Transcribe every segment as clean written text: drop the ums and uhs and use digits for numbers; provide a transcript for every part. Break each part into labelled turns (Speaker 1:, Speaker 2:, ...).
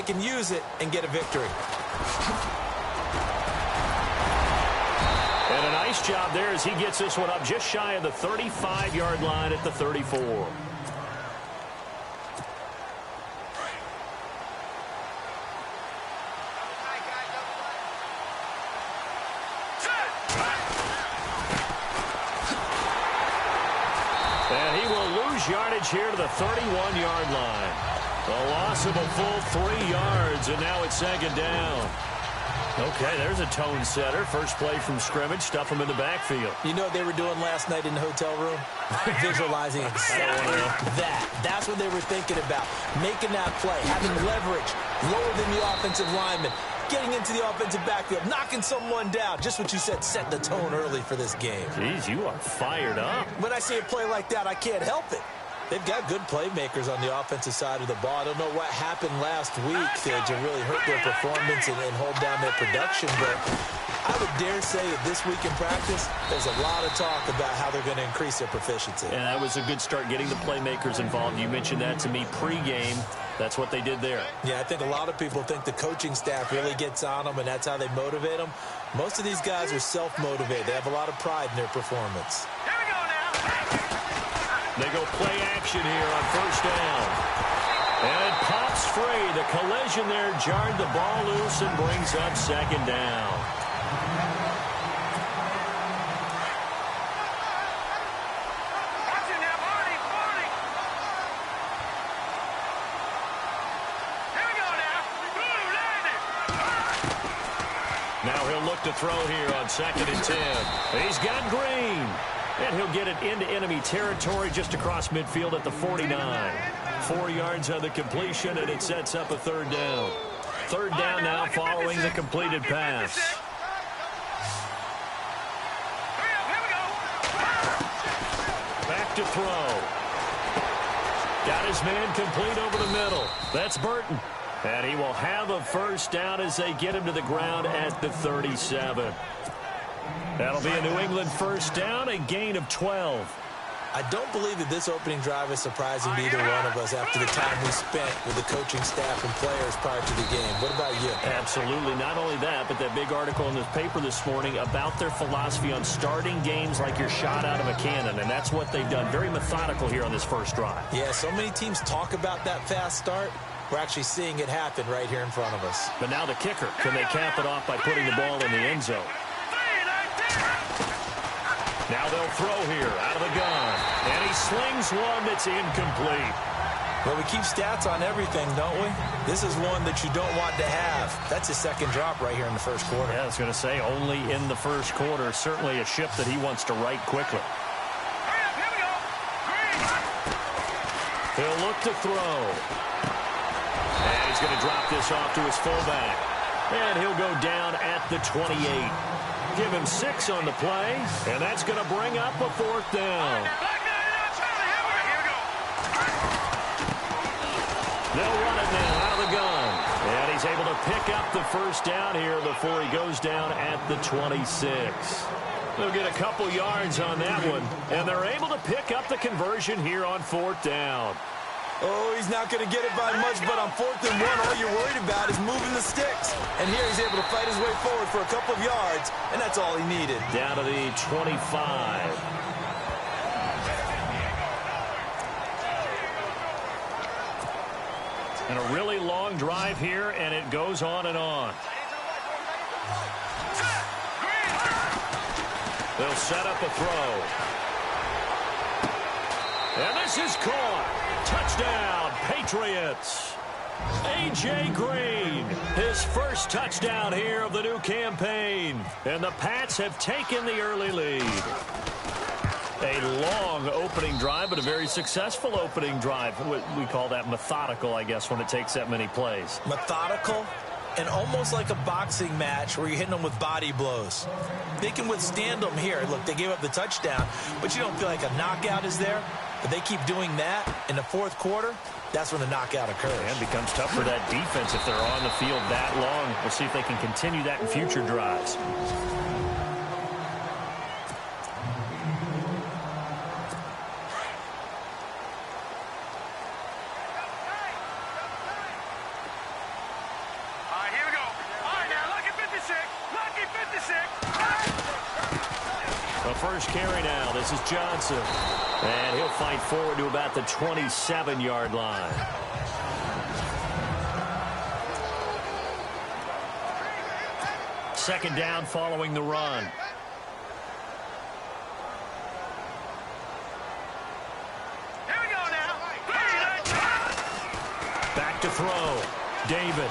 Speaker 1: can use it and get a victory.
Speaker 2: And a nice job there as he gets this one up just shy of the 35-yard line at the 34. And he will lose yardage here to the 31-yard line. A loss of a full 3 yards, and now it's second down. Okay, there's a tone setter. First play from scrimmage, stuff him in the backfield.
Speaker 1: You know what they were doing last night in the hotel room? Visualizing exactly that. That's what they were thinking about. Making that play, having leverage, lower than the offensive lineman, getting into the offensive backfield, knocking someone down. Just what you said, set the tone early for this game.
Speaker 2: Jeez, you are fired up.
Speaker 1: When I see a play like that, I can't help it. They've got good playmakers on the offensive side of the ball. I don't know what happened last week to really hurt their performance and hold down their production, but I would dare say that this week in practice, there's a lot of talk about how they're going to increase their proficiency.
Speaker 2: And that was a good start, getting the playmakers involved. You mentioned that to me pregame. That's what they did there. Yeah,
Speaker 1: I think a lot of people think the coaching staff really gets on them, and that's how they motivate them. Most of these guys are self-motivated. They have a lot of pride in their performance.
Speaker 3: Here we go now.
Speaker 2: They go play action here on first down. And it pops free. The collision there jarred the ball loose and brings up second down. Now he'll look to throw here on 2nd and 10. He's got Green. And he'll get it into enemy territory just across midfield at the 49. 4 yards on the completion, and it sets up a third down. Third down now following the completed pass. Back to throw. Got his man complete over the middle. That's Burton. And he will have a first down as they get him to the ground at the 37. That'll be a New England first down, a gain of 12.
Speaker 1: I don't believe that this opening drive is surprising to either one of us after the time we spent with the coaching staff and players prior to the game. What about you?
Speaker 2: Absolutely. Not only that, but that big article in the paper this morning about their philosophy on starting games like you're shot out of a cannon, and that's what they've done. Very methodical here on this first drive.
Speaker 1: Yeah, so many teams talk about that fast start. We're actually seeing it happen right here in front of us.
Speaker 2: But now the kicker. Can they cap it off by putting the ball in the end zone? Now they'll throw here out of the gun. And he slings one that's incomplete.
Speaker 1: Well, we keep stats on everything, don't we? This is one that you don't want to have. That's his second drop right here in the first quarter.
Speaker 2: Yeah, I was going to say only in the first quarter. Certainly a ship that he wants to right quickly. He'll look to throw. And he's going to drop this off to his fullback. And he'll go down at the 28. Give him 6 on the play, and that's going to bring up a fourth down. They'll run it now out of the gun. And he's able to pick up the first down here before he goes down at the 26. They'll get a couple yards on that one, and they're able to pick up the conversion here on fourth down.
Speaker 1: Oh, he's not going to get it by much, but on 4th and 1, all you're worried about is moving the sticks. And here he's able to fight his way forward for a couple of yards, and that's all he needed.
Speaker 2: Down to the 25. And a really long drive here, and it goes on and on. They'll set up a throw. And this is caught. Touchdown, Patriots. A.J. Green, his first touchdown here of the new campaign. And the Pats have taken the early lead. A long opening drive, but a very successful opening drive. We call that methodical, I guess, when it takes that many plays.
Speaker 1: Methodical and almost like a boxing match where you're hitting them with body blows. They can withstand them here. Look, they gave up the touchdown, but you don't feel like a knockout is there. But they keep doing that in the fourth quarter, that's when the knockout occurs.
Speaker 2: And it becomes tough for that defense if they're on the field that long. We'll see if they can continue that in future drives. first carry now. This is Johnson. And he'll fight forward to about the 27-yard line. Second down following the run.
Speaker 3: Here we go now.
Speaker 2: Back to throw. David.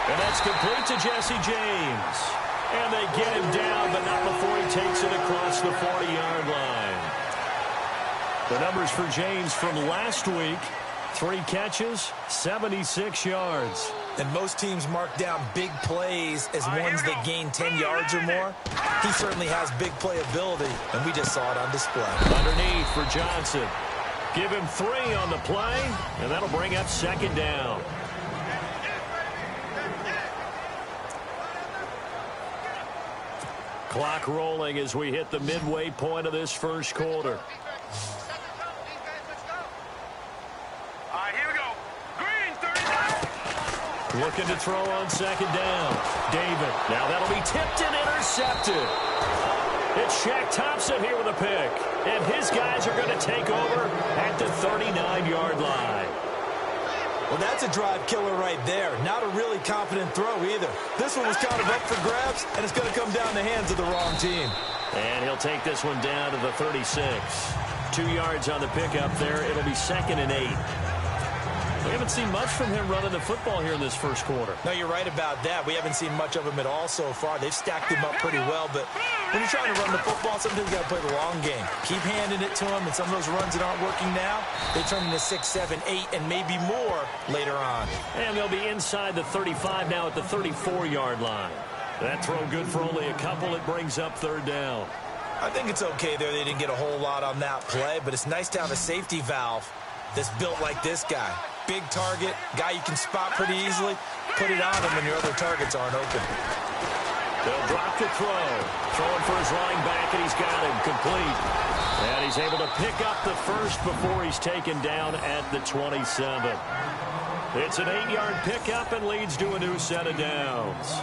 Speaker 2: And that's complete to Jesse James. And they get him down, but not before he takes it across the 40-yard line. The numbers for James from last week: 3 catches, 76 yards.
Speaker 1: And most teams mark down big plays as ones that gain 10 yards or more. He certainly has big play ability, and we just saw it on display.
Speaker 2: Underneath for Johnson. Give him 3 on the play, and that'll bring up second down. Clock rolling as we hit the midway point of this first quarter. Looking to throw on second down. David. Now that'll be tipped and intercepted. It's Shaq Thompson here with a pick. And his guys are going to take over at the 39-yard line.
Speaker 1: Well, that's a drive killer right there. Not a really confident throw either. This one was kind of up for grabs, and it's going to come down the hands of the wrong team.
Speaker 2: And he'll take this one down to the 36. 2 yards on the pickup there. It'll be 2nd and 8. We haven't seen much from him running the football here in this first quarter.
Speaker 1: No, you're right about that. We haven't seen much of him at all so far. They've stacked him up pretty well, but when you're trying to run the football, sometimes you got to play the long game. Keep handing it to him, and some of those runs that aren't working now, they turn into 6, 7, 8, and maybe more later on.
Speaker 2: And they'll be inside the 35 now at the 34-yard line. That throw good for only a couple. It brings up third down.
Speaker 1: I think it's okay there. They didn't get a whole lot on that play, but it's nice to have a safety valve that's built like this guy. Big target, guy you can spot pretty easily. Put it on him when your other targets aren't open.
Speaker 2: They'll drop the throw. Throwing for his running back, and he's got him complete. And he's able to pick up the first before he's taken down at the 27. It's an 8-yard pickup and leads to a new set of downs.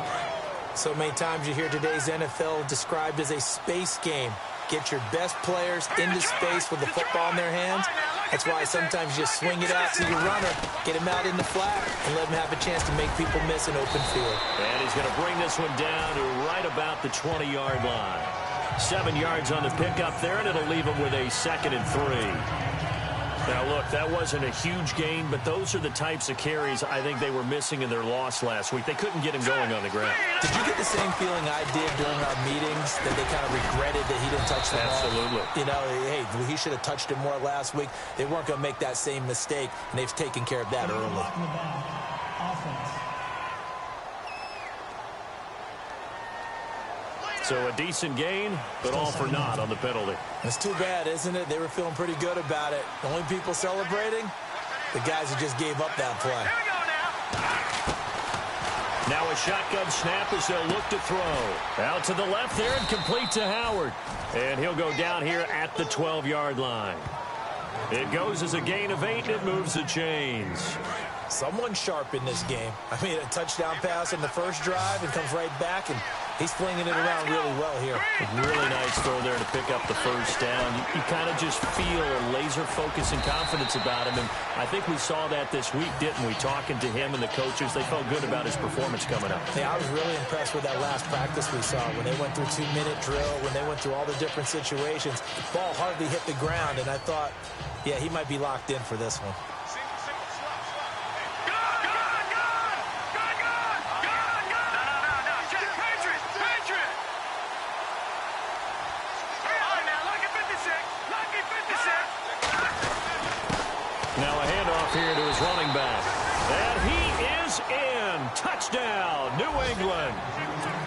Speaker 1: So many times you hear today's NFL described as a space game. Get your best players into space with the football in their hands. That's why sometimes you just swing it out to your runner, get him out in the flat, and let him have a chance to make people miss an open field.
Speaker 2: And he's going to bring this one down to right about the 20-yard line. 7 yards on the pickup there, and it'll leave him with a 2nd and 3. Now, look, that wasn't a huge gain, but those are the types of carries I think they were missing in their loss last week. They couldn't get him going on the ground.
Speaker 1: Did you get the same feeling I did during our meetings, that they kind of regretted that he didn't touch the ball?
Speaker 2: Absolutely.
Speaker 1: You know, hey, he should have touched it more last week. They weren't going to make that same mistake, and they've taken care of that early.
Speaker 2: So a decent gain, but all for naught on the penalty.
Speaker 1: It's too bad, isn't it? They were feeling pretty good about it. The only people celebrating, the guys who just gave up that play.
Speaker 2: Now a shotgun snap as they'll look to throw. Out to the left there and complete to Howard. And he'll go down here at the 12-yard line. It goes as a gain of 8, and it moves the chains.
Speaker 1: Someone sharp in this game. I mean, a touchdown pass on the first drive and comes right back, and he's flinging it around really well here.
Speaker 2: Really nice throw there to pick up the first down. You kind of just feel a laser focus and confidence about him, and I think we saw that this week, didn't we? Talking to him and the coaches, they felt good about his performance coming up.
Speaker 1: Yeah, I was really impressed with that last practice we saw when they went through 2-minute drill, when they went through all the different situations. The ball hardly hit the ground, and I thought, yeah, he might be locked in for this one.
Speaker 2: Now a handoff here to his running back. And he is in. Touchdown, New England.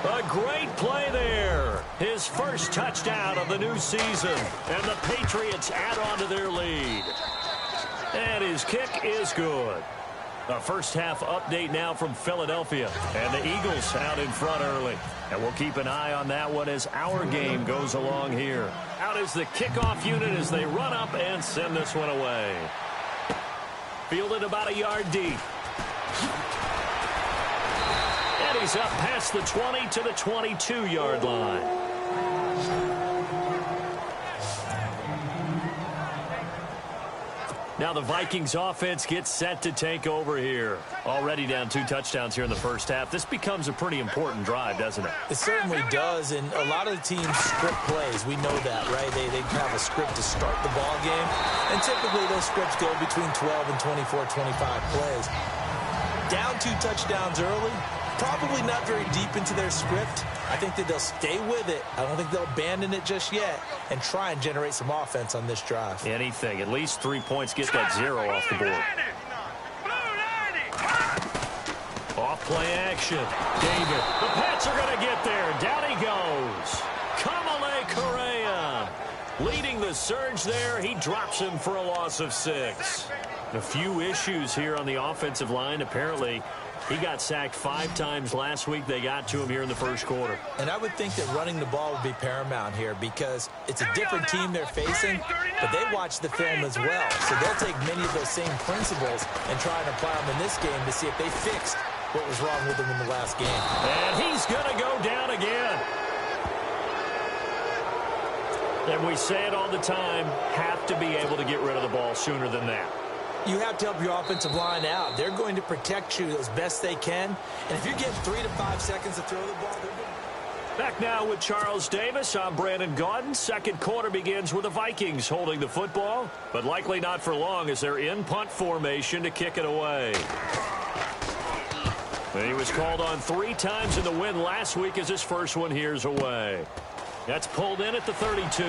Speaker 2: A great play there. His first touchdown of the new season. And the Patriots add on to their lead. And his kick is good. A first-half update now from Philadelphia. And the Eagles out in front early. And we'll keep an eye on that one as our game goes along here. Out is the kickoff unit as they run up and send this one away. Fielded about a yard deep. And he's up past the 20 to the 22-yard line. Now the Vikings offense gets set to take over here. Already down 2 touchdowns here in the first half. This becomes a pretty important drive, doesn't it?
Speaker 1: It certainly does, and a lot of the teams script plays. We know that, right? They have a script to start the ball game, and typically those scripts go between 12 and 24, 25 plays. Down 2 touchdowns early, probably not very deep into their script. I think that they'll stay with it. I don't think they'll abandon it just yet and try and generate some offense on this drive.
Speaker 2: Anything. At least 3 points. Get that 0 off the board. Off play action. David. The Pats are going to get there. Down he goes. Kamale Correa leading the surge there. He drops him for a loss of 6. A few issues here on the offensive line. Apparently, he got sacked 5 times last week. They got to him here in the first quarter.
Speaker 1: And I would think that running the ball would be paramount here because it's a different team they're facing, but they watch the film as well. So they'll take many of those same principles and try and apply them in this game to see if they fixed what was wrong with them in the last game.
Speaker 2: And he's going to go down again. And we say it all the time, have to be able to get rid of the ball sooner than that.
Speaker 1: You have to help your offensive line out. They're going to protect you as best they can. And if you get 3 to 5 seconds to throw the ball, they're going to...
Speaker 2: Back now with Charles Davis. I'm Brandon Gaudin. Second quarter begins with the Vikings holding the football, but likely not for long as they're in punt formation to kick it away. And he was called on 3 times in the win last week as his first one here's away. That's pulled in at the 32.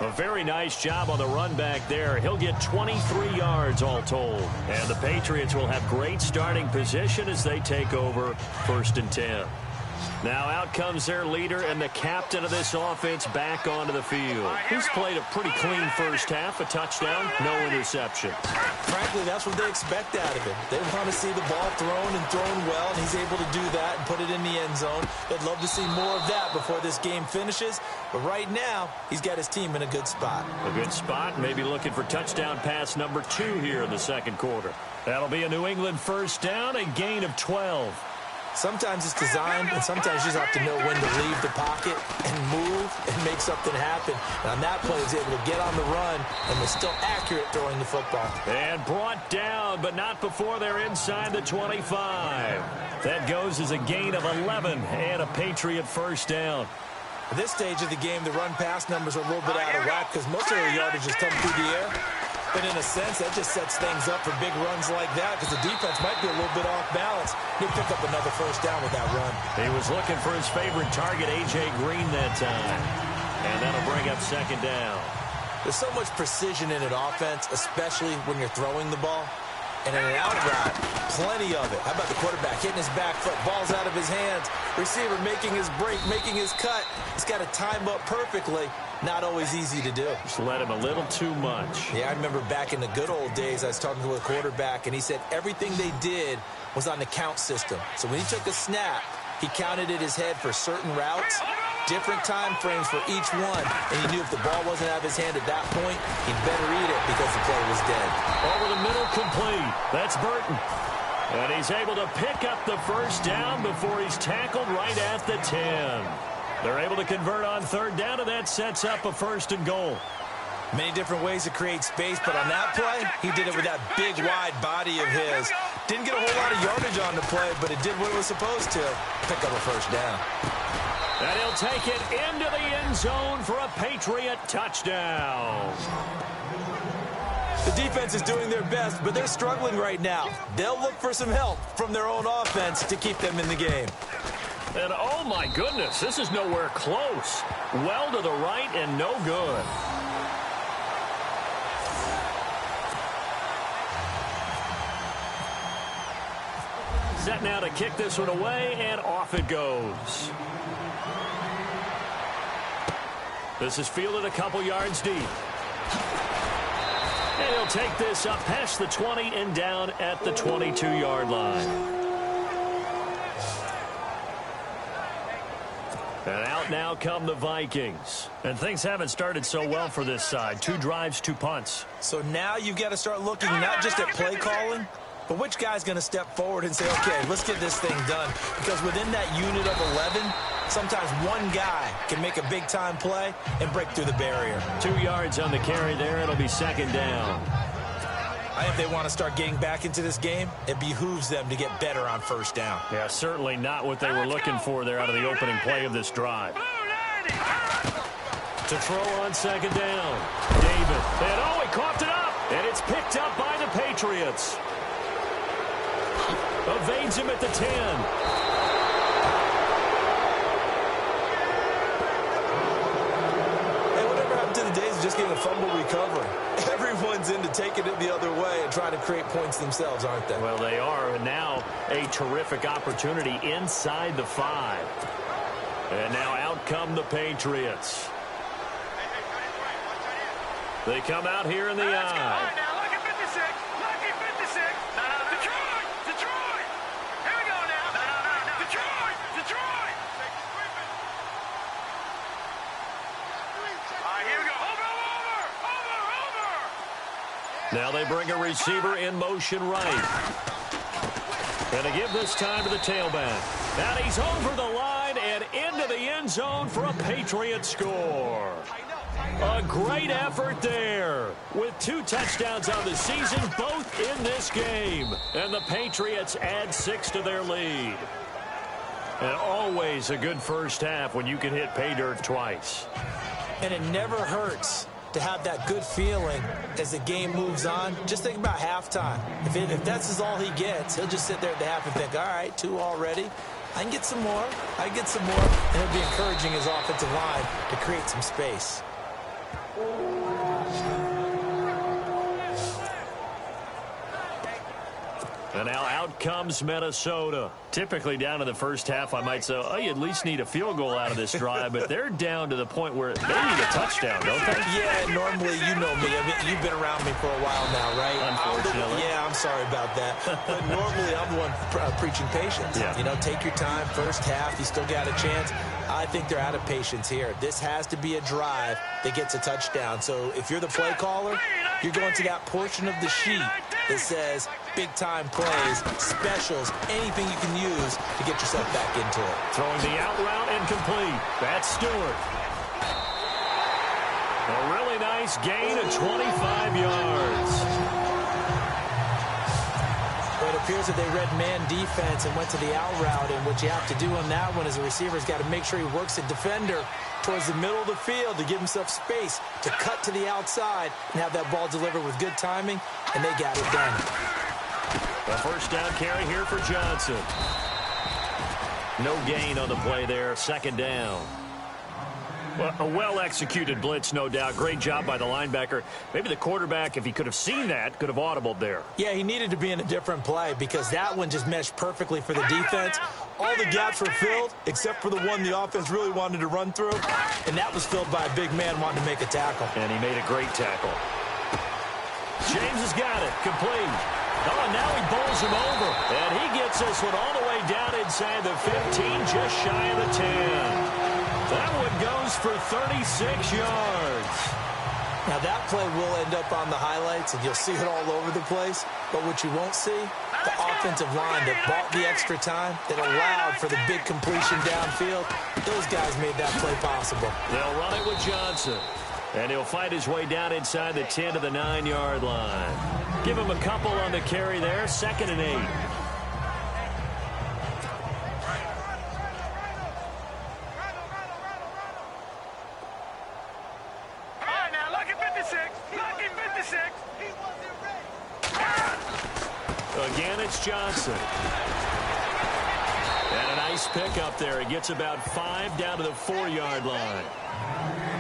Speaker 2: A very nice job on the run back there. He'll get 23 yards all told. And the Patriots will have great starting position as they take over 1st and 10. Now out comes their leader and the captain of this offense back onto the field. He's played a pretty clean first half, a touchdown, no interceptions.
Speaker 1: Frankly, that's what they expect out of him. They want to see the ball thrown and thrown well, and he's able to do that and put it in the end zone. They'd love to see more of that before this game finishes. But right now, he's got his team in a good spot.
Speaker 2: A good spot, maybe looking for touchdown pass number 2 here in the second quarter. That'll be a New England first down, a gain of 12.
Speaker 1: Sometimes it's designed, and sometimes you just have to know when to leave the pocket and move and make something happen. And on that play, he was able to get on the run and was still accurate throwing the football.
Speaker 2: And brought down, but not before they're inside the 25. That goes as a gain of 11 and a Patriot first down.
Speaker 1: At this stage of the game, the run-pass numbers are a little bit out of whack because most of their yardage is coming through the air. But in a sense, that just sets things up for big runs like that because the defense might be a little bit off balance. He'll pick up another first down with that run.
Speaker 2: He was looking for his favorite target, A.J. Green, that time. And that'll bring up second down.
Speaker 1: There's so much precision in an offense, especially when you're throwing the ball. And in an out route, plenty of it. How about the quarterback hitting his back foot, ball's out of his hands, receiver making his break, making his cut. He's got to time up perfectly. Not always easy to do.
Speaker 2: Just let him a little too much.
Speaker 1: Yeah, I remember back in the good old days, I was talking to a quarterback, and he said everything they did was on the count system. So when he took a snap, he counted in his head for certain routes, different time frames for each one, and he knew if the ball wasn't out of his hand at that point, he'd better eat it because the play was dead.
Speaker 2: Over the middle, complete. That's Burton. And he's able to pick up the first down before he's tackled right at the 10. They're able to convert on third down, and that sets up a 1st and goal.
Speaker 1: Many different ways to create space, but on that play, he did it with that big, wide body of his. Didn't get a whole lot of yardage on the play, but it did what it was supposed to. Pick up a first down.
Speaker 2: And he'll take it into the end zone for a Patriot touchdown.
Speaker 1: The defense is doing their best, but they're struggling right now. They'll look for some help from their own offense to keep them in the game.
Speaker 2: And oh my goodness, this is nowhere close. Well to the right and no good. Set now to kick this one away, and off it goes. This is fielded a couple yards deep. And he'll take this up past the 20 and down at the 22-yard line. And out now come the Vikings. And things haven't started so well for this side. 2 drives, 2 punts.
Speaker 1: So now you've got to start looking not just at play calling, but which guy's going to step forward and say, okay, let's get this thing done. Because within that unit of 11, Sometimes one guy can make a big-time play and break through the barrier.
Speaker 2: 2 yards on the carry there. It'll be second down.
Speaker 1: I think if they want to start getting back into this game, it behooves them to get better on first down.
Speaker 2: Yeah, certainly not what they were looking for there out of the opening play of this drive. To throw on second down. David. And he coughed it up. And it's picked up by the Patriots. Evades him at the 10.
Speaker 1: Hey, whatever happened to the days of just getting a fumble recovery? Everyone's into taking it the other way and trying to create points themselves, aren't they?
Speaker 2: Well, they are. And now a terrific opportunity inside the 5. And now out come the Patriots. They come out here in the eye.
Speaker 3: Now, lucky 56. Lucky 56. No, Detroit. Detroit. Here we go now. No. Detroit. Detroit. All right, here we go. Over.
Speaker 2: Now they bring a receiver in motion right. And they give this time to the tailback. And he's over the line and into the end zone for a Patriot score. A great effort there with 2 touchdowns on the season, both in this game. And the Patriots add 6 to their lead. And always a good first half when you can hit pay dirt twice.
Speaker 1: And it never hurts to have that good feeling as the game moves on. Just think about halftime. If that's all he gets, he'll just sit there at the half and think, all right, 2 already. I can get some more. And he'll be encouraging his offensive line to create some space.
Speaker 2: And now out comes Minnesota. Typically down in the first half, I might say, oh, you at least need a field goal out of this drive. But they're down to the point where they need a touchdown, don't they?
Speaker 1: Yeah, normally, you know me. I mean, you've been around me for a while now, right?
Speaker 2: Unfortunately.
Speaker 1: I'm sorry about that. But normally, I'm the one preaching patience.
Speaker 2: Yeah.
Speaker 1: You know, take your time. First half, you still got a chance. I think they're out of patience here. This has to be a drive that gets a touchdown. So if you're the play caller, you're going to that portion of the sheet that says big-time plays, specials, anything you can use to get yourself back into it.
Speaker 2: Throwing the out route incomplete. That's Stewart. A really nice gain of 25 yards.
Speaker 1: Well, it appears that they read man defense and went to the out route, and what you have to do on that one as a receiver is got to make sure he works a defender towards the middle of the field to give himself space to cut to the outside and have that ball delivered with good timing, and they got it done.
Speaker 2: A first down carry here for Johnson. No gain on the play there. Second down. Well, a well-executed blitz, no doubt. Great job by the linebacker. Maybe the quarterback, if he could have seen that, could have audibled there.
Speaker 1: Yeah, he needed to be in a different play because that one just meshed perfectly for the defense. All the gaps were filled except for the one the offense really wanted to run through, and that was filled by a big man wanting to make a tackle.
Speaker 2: And he made a great tackle. James has got it. Complete. Oh, and now he bowls him over. And he gets this one all the way down inside the 15, just shy of the 10. That one goes for 36 yards.
Speaker 1: Now, that play will end up on the highlights, and you'll see it all over the place. But what you won't see, the offensive line that bought the extra time, that allowed for the big completion downfield, those guys made that play possible.
Speaker 2: They'll run it with Johnson. And he'll fight his way down inside the 10 to the 9-yard line. Give him a couple on the carry there. 2nd and 8.
Speaker 3: All right, now, lucky 56. Lucky 56.
Speaker 2: Again, it's Johnson. And a nice pickup there. He gets about 5 down to the 4-yard line.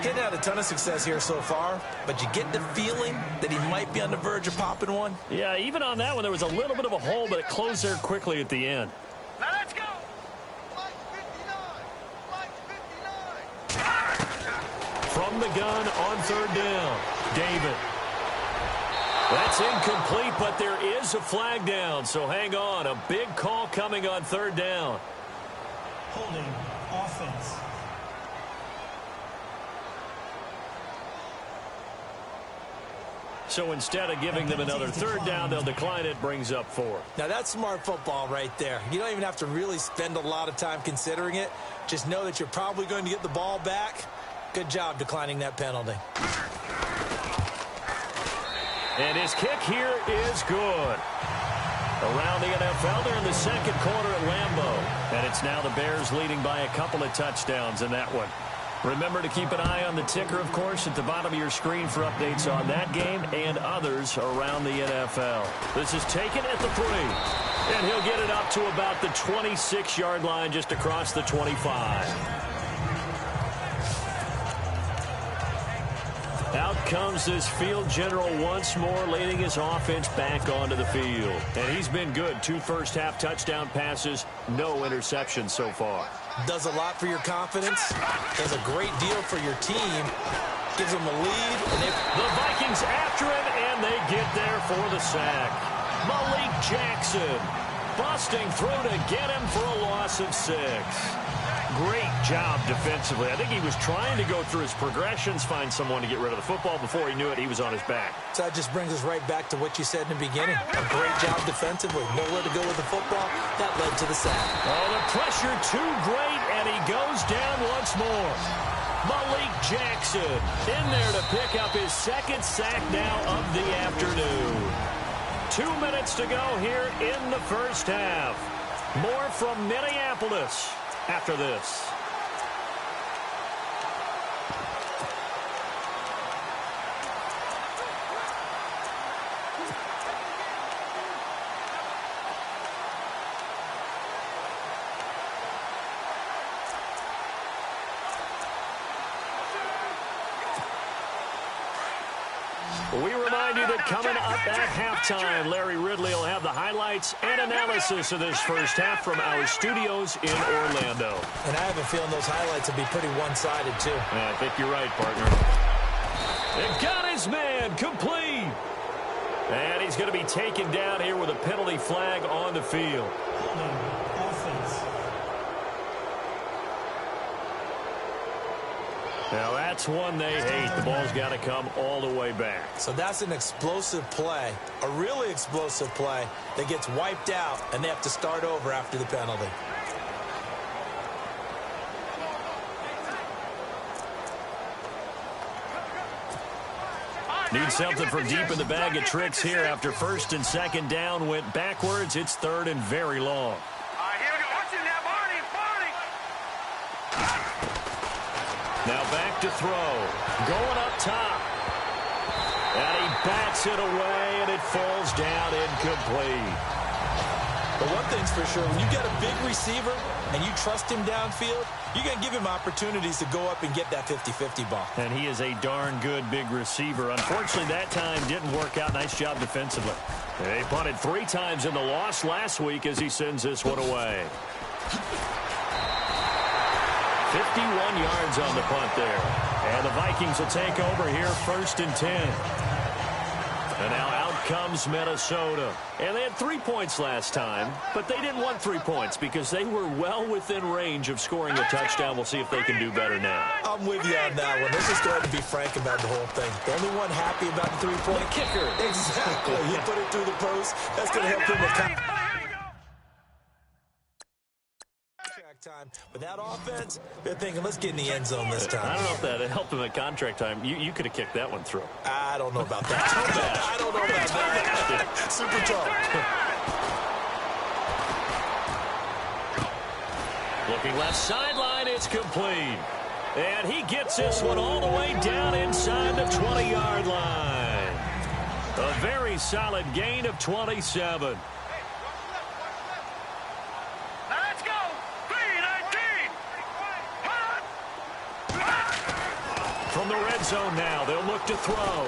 Speaker 1: Getting had a ton of success here so far, but you get the feeling that he might be on the verge of popping one.
Speaker 2: Yeah, even on that one, there was a little bit of a hole, but it closed there quickly at the end.
Speaker 3: Now, let's go.
Speaker 2: From the gun on 3rd down, David. That's incomplete, but there is a flag down, so hang on. A big call coming on 3rd down.
Speaker 4: Holding offense.
Speaker 2: So instead of giving them another third down, they'll decline it, brings up 4.
Speaker 1: Now, that's smart football right there. You don't even have to really spend a lot of time considering it. Just know that you're probably going to get the ball back. Good job declining that penalty.
Speaker 2: And his kick here is good. Around the NFL, they're in the second quarter at Lambeau. And it's now the Bears leading by a couple of touchdowns in that one. Remember to keep an eye on the ticker, of course, at the bottom of your screen for updates on that game and others around the NFL. This is taken at the 3. And he'll get it up to about the 26-yard line just across the 25. Out comes this field general once more, leading his offense back onto the field. And he's been good. 2 first-half touchdown passes, no interceptions so far.
Speaker 1: Does a lot for your confidence. Does a great deal for your team. Gives them a lead. And
Speaker 2: the Vikings after him, and they get there for the sack. Malik Jackson busting through to get him for a loss of 6. Great job defensively. I think he was trying to go through his progressions, find someone to get rid of the football. Before he knew it, he was on his back.
Speaker 1: So that just brings us right back to what you said in the beginning. A great job defensively. Nowhere to go with the football. That led to the sack.
Speaker 2: Oh, the pressure too great, and he goes down once more. Malik Jackson in there to pick up his second sack now of the afternoon. 2 minutes to go here in the first half. More from Minneapolis after this. We remind you that coming up at halftime, Larry Ridley will have the highlights and analysis of this first half from our studios in Orlando.
Speaker 1: And I have a feeling those highlights will be pretty one-sided, too.
Speaker 2: Yeah, I think you're right, partner. They've got his man complete. And he's going to be taken down here with a penalty flag on the field.
Speaker 4: Offense.
Speaker 2: Now, that's one they hate. The ball's got to come all the way back.
Speaker 1: So that's an explosive play, a really explosive play that gets wiped out, and they have to start over after the penalty.
Speaker 2: Need something from deep in the bag of tricks here after first and second down went backwards. It's third and very long. Now back to throw. Going up top. And he bats it away, and it falls down incomplete.
Speaker 1: But one thing's for sure, when you get a big receiver and you trust him downfield, you're going to give him opportunities to go up and get that 50-50 ball.
Speaker 2: And he is a darn good big receiver. Unfortunately, that time didn't work out. Nice job defensively. They punted 3 times in the loss last week as he sends this one away. 51 yards on the punt there. And the Vikings will take over here first and 10. And now out comes Minnesota. And they had 3 points last time, but they didn't want 3 points because they were well within range of scoring a touchdown. We'll see if they can do better now.
Speaker 1: I'm with you on that one. Let's just go ahead and be frank about the whole thing. The only one happy about the 3-point
Speaker 2: kicker.
Speaker 1: Exactly. He put it through the post. That's going to help him with time. But that offense, they're thinking, let's get in the end zone this time.
Speaker 2: I don't know if that helped him at contract time. You could have kicked that one through.
Speaker 1: I don't know about that. I don't know about that. Super tall.
Speaker 2: Looking left sideline, it's complete. And he gets this one all the way down inside the 20-yard line. A very solid gain of 27. From the red zone now, they'll look to throw.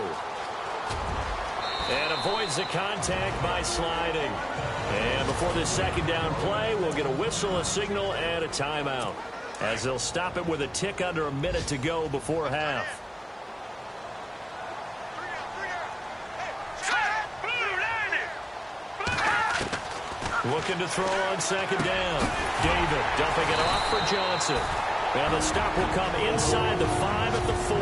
Speaker 2: And avoids the contact by sliding. And before this second down play, we'll get a whistle, a signal, and a timeout, as they'll stop it with a tick under a minute to go before half. Looking to throw on second down. David dumping it off for Johnson. And the stop will come inside the 5 at the 4.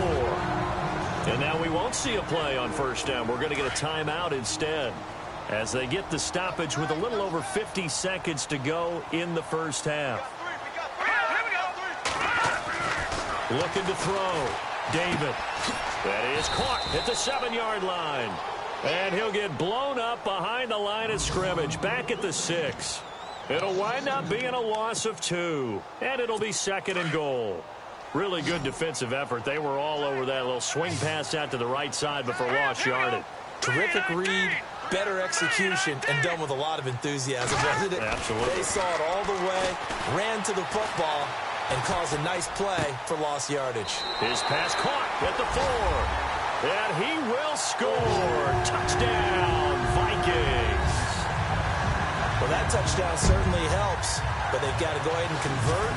Speaker 2: And now we won't see a play on first down. We're going to get a timeout instead, as they get the stoppage with a little over 50 seconds to go in the first half. Looking to throw. David. That is caught at the 7-yard line. And he'll get blown up behind the line of scrimmage, back at the 6. It'll wind up being a loss of 2. And it'll be 2nd and goal. Really good defensive effort. They were all over that little swing pass out to the right side before lost yardage.
Speaker 1: Terrific read, better execution, and done with a lot of enthusiasm, wasn't it?
Speaker 2: Absolutely.
Speaker 1: They saw it all the way, ran to the football, and caused a nice play for lost yardage.
Speaker 2: His pass caught at the 4. And he will score. Touchdown, Vikings.
Speaker 1: Well, that touchdown certainly helps, but they've got to go ahead and convert,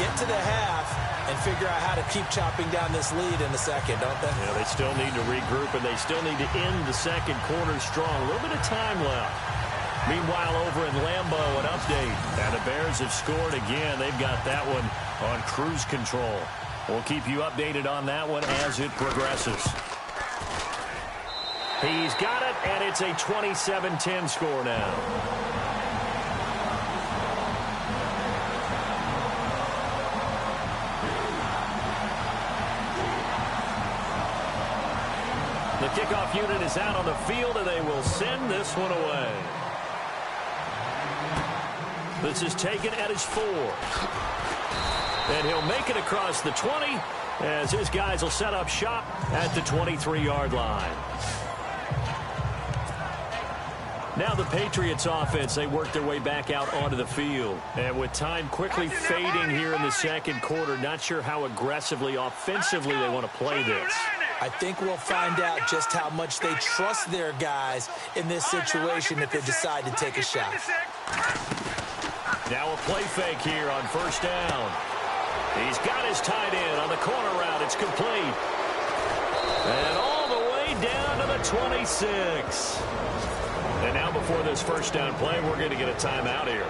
Speaker 1: get to the half, and figure out how to keep chopping down this lead in the second, don't they?
Speaker 2: Yeah, they still need to regroup, and they still need to end the second quarter strong. A little bit of time left. Meanwhile, over in Lambeau, an update. And the Bears have scored again. They've got that one on cruise control. We'll keep you updated on that one as it progresses. He's got it, and it's a 27-10 score now. The kickoff unit is out on the field, and they will send this one away. This is taken at his 4. And he'll make it across the 20 as his guys will set up shop at the 23-yard line. Now the Patriots offense, they work their way back out onto the field. And with time quickly fading here in the second quarter, not sure how aggressively, offensively they want to play this.
Speaker 1: I think we'll find out just how much they trust their guys in this situation if they decide to take a shot.
Speaker 2: Now a play fake here on first down. He's got his tight end on the corner route. It's complete. And all the way down to the 26. And now before this first down play, we're going to get a timeout here,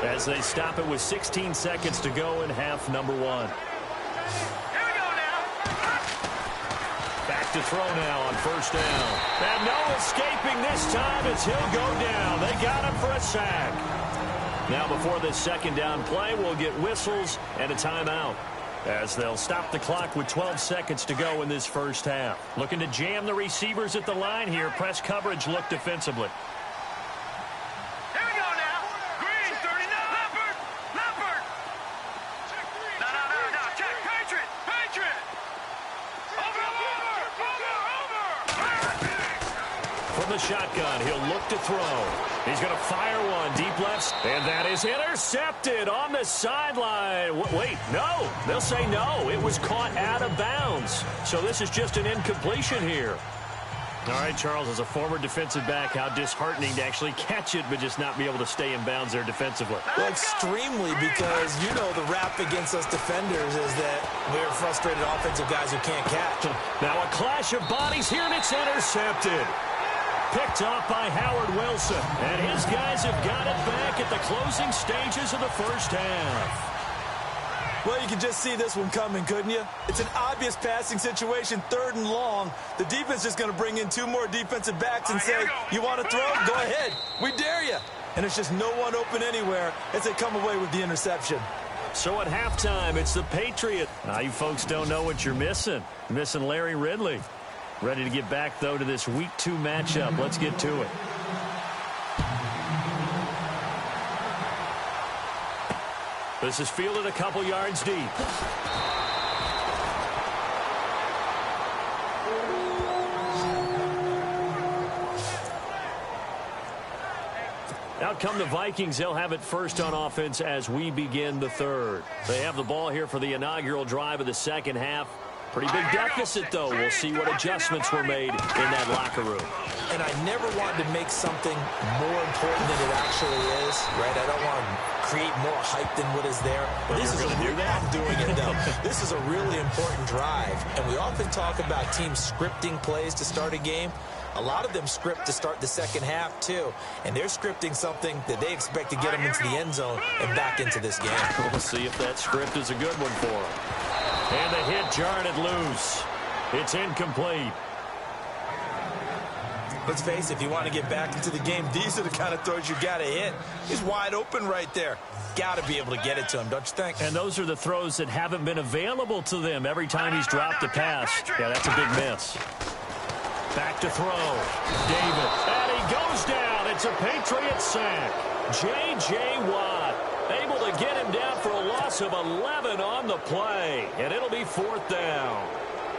Speaker 2: as they stop it with 16 seconds to go in half number 1.
Speaker 3: Here we go now.
Speaker 2: Back to throw now on first down. And no escaping this time as he'll go down. They got him for a sack. Now before this second down play, we'll get whistles and a timeout, as they'll stop the clock with 12 seconds to go in this first half. Looking to jam the receivers at the line here. Press coverage, look defensively.
Speaker 3: Here we go now. Green, 39. Leopard. No. Check. Patriot. Over.
Speaker 2: From the shotgun, he'll look to throw. He's going to fire one deep left, and that is intercepted on the sideline. Wait, no. They'll say no. It was caught out of bounds. So this is just an incompletion here. All right, Charles, as a former defensive back, how disheartening to actually catch it but just not be able to stay in bounds there defensively.
Speaker 1: Well, extremely, because you know the rap against us defenders is that we're frustrated offensive guys who can't catch.
Speaker 2: Now a clash of bodies here, and it's intercepted. Picked off by Howard Wilson. And his guys have got it back at the closing stages of the first half.
Speaker 1: Well, you can just see this one coming, couldn't you? It's an obvious passing situation, 3rd and long. The defense is going to bring in 2 more defensive backs and say, you want to throw? Go ahead. We dare you. And it's just no one open anywhere as they come away with the interception.
Speaker 2: So at halftime, it's the Patriots. Now, you folks don't know what you're missing. You're missing Larry Ridley. Ready to get back, though, to this Week 2 matchup. Let's get to it. This is fielded a couple yards deep. Out come the Vikings. They'll have it first on offense as we begin the third. They have the ball here for the inaugural drive of the second half. Pretty big deficit, though. We'll see what adjustments were made in that locker room.
Speaker 1: And I never wanted to make something more important than it actually is, right? I don't want to create more hype than what is there. But this is I'm doing it, though. This is a really important drive. And we often talk about teams scripting plays to start a game. A lot of them script to start the second half, too. And they're scripting something that they expect to get them into the end zone and back into this game.
Speaker 2: We'll see if that script is a good one for them. And the hit jarred it loose. It's incomplete.
Speaker 1: Let's face it, if you want to get back into the game, these are the kind of throws you got to hit. He's wide open right there. Got to be able to get it to him, don't you think?
Speaker 2: And those are the throws that haven't been available to them every time he's dropped a pass. Yeah, that's a big miss. Back to throw. David. And he goes down. It's a Patriot sack. J.J. Watt able to get him down for a loss of 11 on the play. And it'll be 4th down.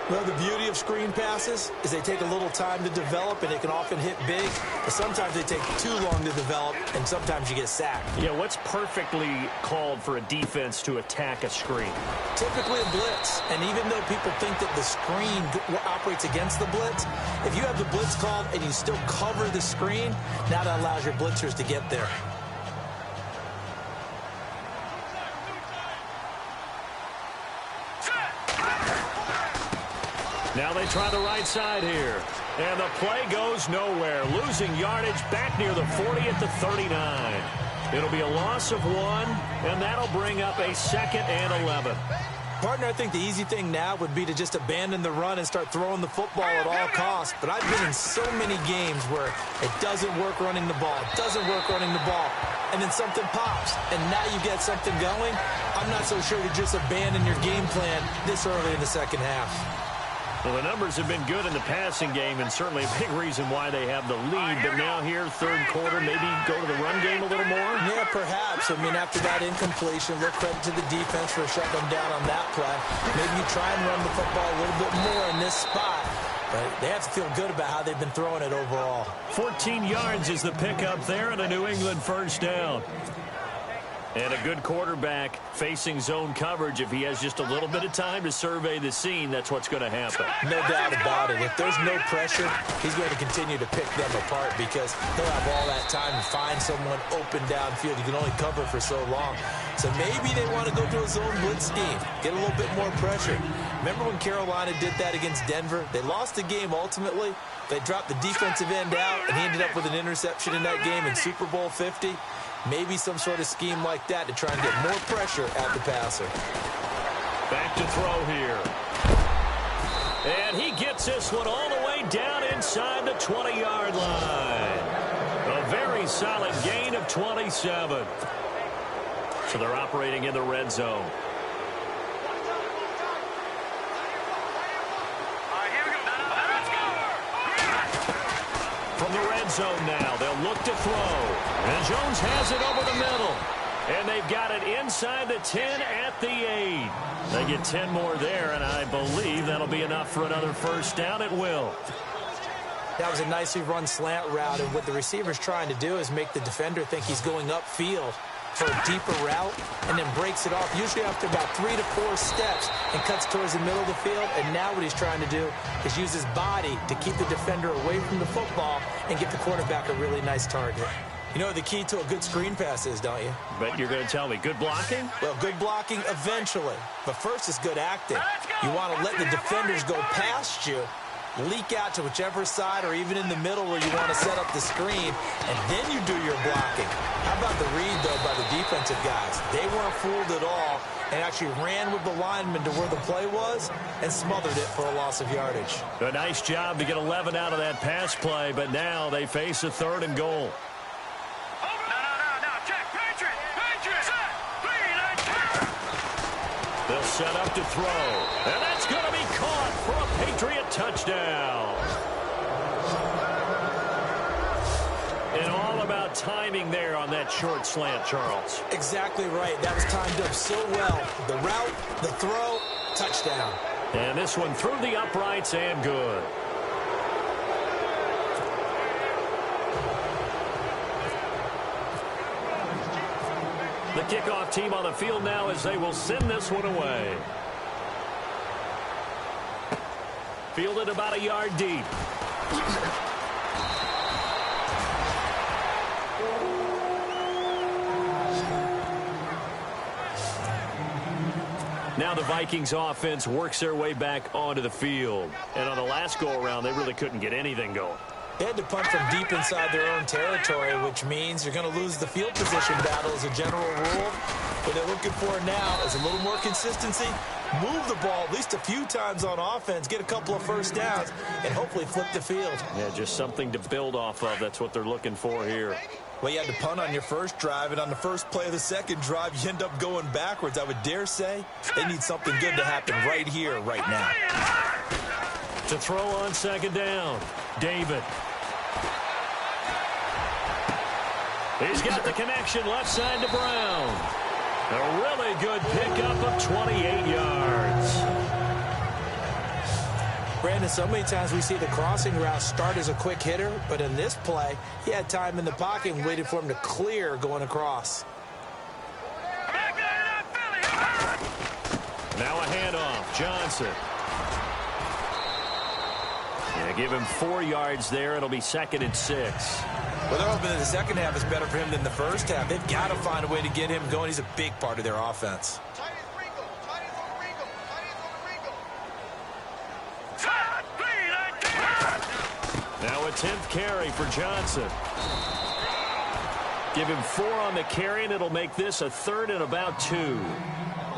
Speaker 1: Well, the beauty of screen passes is they take a little time to develop, and they can often hit big. But sometimes they take too long to develop, and sometimes you get sacked.
Speaker 2: Yeah, what's perfectly called for a defense to attack a screen?
Speaker 1: Typically a blitz. And even though people think that the screen operates against the blitz, if you have the blitz called and you still cover the screen, now that allows your blitzers to get there.
Speaker 2: Now they try the right side here. And the play goes nowhere. Losing yardage back near the 40 at the 39. It'll be a loss of 1, and that'll bring up a 2nd and 11.
Speaker 1: Partner, I think the easy thing now would be to just abandon the run and start throwing the football at all costs. But I've been in so many games where it doesn't work running the ball. It doesn't work running the ball. And then something pops, and now you get something going. I'm not so sure to just abandon your game plan this early in the second half.
Speaker 2: Well, the numbers have been good in the passing game, and certainly a big reason why they have the lead. But now here, third quarter, maybe go to the run game a little more?
Speaker 1: Yeah, perhaps. I mean, after that incompletion, a little credit to the defense for shutting them down on that play. Maybe you try and run the football a little bit more in this spot. But they have to feel good about how they've been throwing it overall.
Speaker 2: 14 yards is the pickup there, and a New England first down. And a good quarterback facing zone coverage. If he has just a little bit of time to survey the scene, that's what's going to happen.
Speaker 1: No doubt about it. If there's no pressure, he's going to continue to pick them apart because he'll have all that time to find someone open downfield. You can only cover for so long. So maybe they want to go to a zone blitz scheme, get a little bit more pressure. Remember when Carolina did that against Denver? They lost the game ultimately. They dropped the defensive end out, and he ended up with an interception in that game in Super Bowl 50. Maybe some sort of scheme like that to try and get more pressure at the passer.
Speaker 2: Back to throw here. And he gets this one all the way down inside the 20-yard line. A very solid gain of 27. So they're operating in the red zone. From the red zone now, they'll look to throw. And Jones has it over the middle. And they've got it inside the 10 at the 8. They get 10 more there, and I believe that'll be enough for another first down. It will.
Speaker 1: That was a nicely run slant route, and what the receiver's trying to do is make the defender think he's going upfield for a deeper route, and then breaks it off, usually after about 3 to 4 steps, and cuts towards the middle of the field. And now what he's trying to do is use his body to keep the defender away from the football and get the quarterback a really nice target. You know what the key to a good screen pass is, don't you?
Speaker 2: But you're going to tell me, good blocking?
Speaker 1: Well, good blocking eventually. But first is good acting. You want to let the defenders go past you, leak out to whichever side or even in the middle where you want to set up the screen, and then you do your blocking. How about the read, though, by the defensive guys? They weren't fooled at all and actually ran with the lineman to where the play was and smothered it for a loss of yardage.
Speaker 2: A nice job to get 11 out of that pass play, but now they face a 3rd and goal. They'll set up to throw, and that's going to be caught for a Patriot touchdown. And all about timing there on that short slant, Charles.
Speaker 1: Exactly right. That was timed up so well. The route, the throw, touchdown.
Speaker 2: And this one through the uprights and good. The kickoff team on the field now as they will send this one away. Fielded about a yard deep. Now the Vikings offense works their way back onto the field. And on the last go-around, they really couldn't get anything going.
Speaker 1: They had to punt from deep inside their own territory, which means you're going to lose the field position battle as a general rule. What they're looking for now is a little more consistency, move the ball at least a few times on offense, get a couple of first downs, and hopefully flip the field.
Speaker 2: Yeah, just something to build off of. That's what they're looking for here.
Speaker 1: Well, you had to punt on your first drive, and on the first play of the second drive, you end up going backwards. I would dare say they need something good to happen right here, right now.
Speaker 2: To throw on second down, David. He's got the connection left side to Brown. A really good pickup of 28 yards.
Speaker 1: Brandon, so many times we see the crossing route start as a quick hitter, but in this play, he had time in the pocket and waited for him to clear going across.
Speaker 2: Now a handoff, Johnson. Yeah, give him 4 yards there. It'll be 2nd and 6.
Speaker 1: Well, they're hoping that the second half is better for him than the first half. They've got to find a way to get him going. He's a big part of their offense.
Speaker 2: Now a 10th carry for Johnson. Give him 4 on the carry, and it'll make this a 3rd and about 2.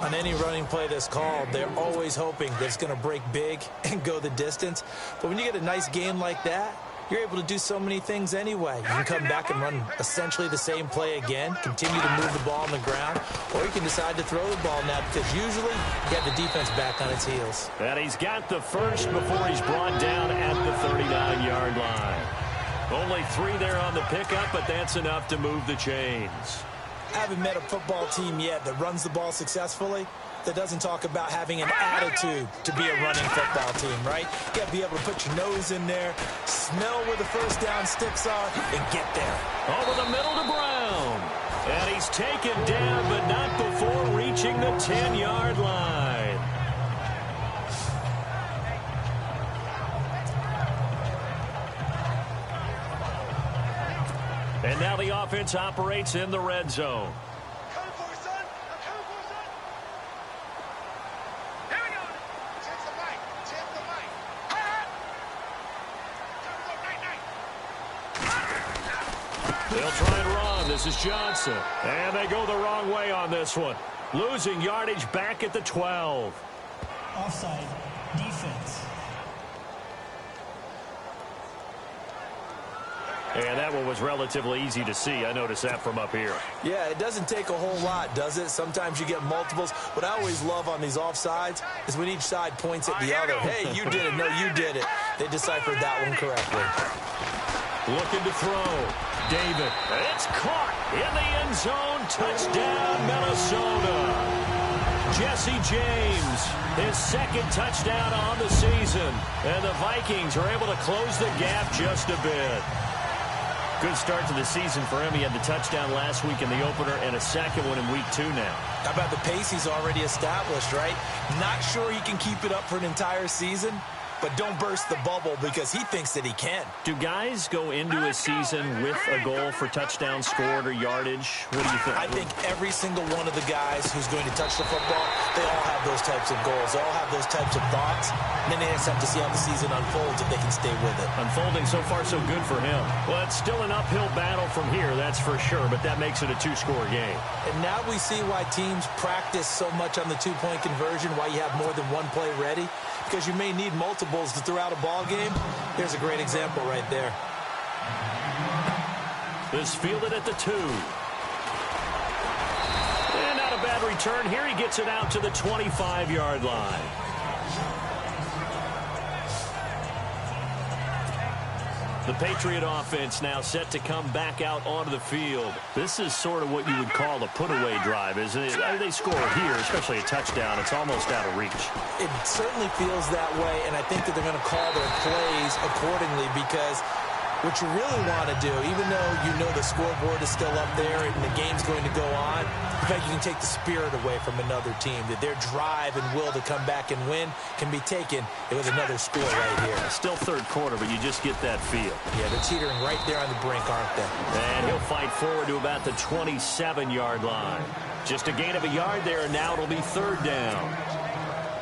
Speaker 1: On any running play that's called, they're always hoping that it's going to break big and go the distance. But when you get a nice game like that, you're able to do so many things anyway. You can come back and run essentially the same play again, continue to move the ball on the ground, or you can decide to throw the ball now because usually you have the defense back on its heels.
Speaker 2: And he's got the first before he's brought down at the 39-yard line. Only 3 there on the pickup, but that's enough to move the chains.
Speaker 1: I haven't met a football team yet that runs the ball successfully that doesn't talk about having an attitude to be a running football team, right? You got to be able to put your nose in there, smell where the first down sticks are, and get there.
Speaker 2: Over the middle to Brown. And he's taken down, but not before reaching the 10-yard line. And now the offense operates in the red zone. They'll try and run. This is Johnson. And they go the wrong way on this one. Losing yardage back at the 12.
Speaker 4: Offside. Defense.
Speaker 2: And that one was relatively easy to see. I noticed that from up here.
Speaker 1: Yeah, it doesn't take a whole lot, does it? Sometimes you get multiples. What I always love on these offsides is when each side points at the other. Hey, you did it. No, you did it. They deciphered that one correctly.
Speaker 2: Looking to throw. David. It's caught in the end zone. Touchdown, Minnesota. Jesse James, his 2nd touchdown on the season. And the Vikings are able to close the gap just a bit. Good start to the season for him. He had the touchdown last week in the opener and a 2nd one in week 2 now.
Speaker 1: How about the pace he's already established, right? Not sure he can keep it up for an entire season, but don't burst the bubble because he thinks that he can.
Speaker 2: Do guys go into a season with a goal for touchdown scored or yardage? What do you think?
Speaker 1: I think every single one of the guys who's going to touch the football, they all have those types of goals. They all have those types of thoughts. And then they just have to see how the season unfolds if they can stay with it.
Speaker 2: Unfolding so far so good for him. Well, it's still an uphill battle from here, that's for sure, but that makes it a 2-score game.
Speaker 1: And now we see why teams practice so much on the 2-point conversion, why you have more than one play ready, because you may need multiples to throw out a ball game. Here's a great example right there.
Speaker 2: This fielded at the 2. And not a bad return here. He gets it out to the 25-yard line. The Patriot offense now set to come back out onto the field. This is sort of what you would call a put-away drive, isn't it? They score here, especially a touchdown. It's almost out of reach.
Speaker 1: It certainly feels that way, and I think that they're going to call their plays accordingly because what you really want to do, even though you know the scoreboard is still up there and the game's going to go on, in fact, you can take the spirit away from another team, that their drive and will to come back and win can be taken with another score right here.
Speaker 2: Still 3rd quarter, but you just get that feel.
Speaker 1: Yeah, they're teetering right there on the brink, aren't they?
Speaker 2: And he'll fight forward to about the 27-yard line. Just a gain of a yard there, and now it'll be 3rd down.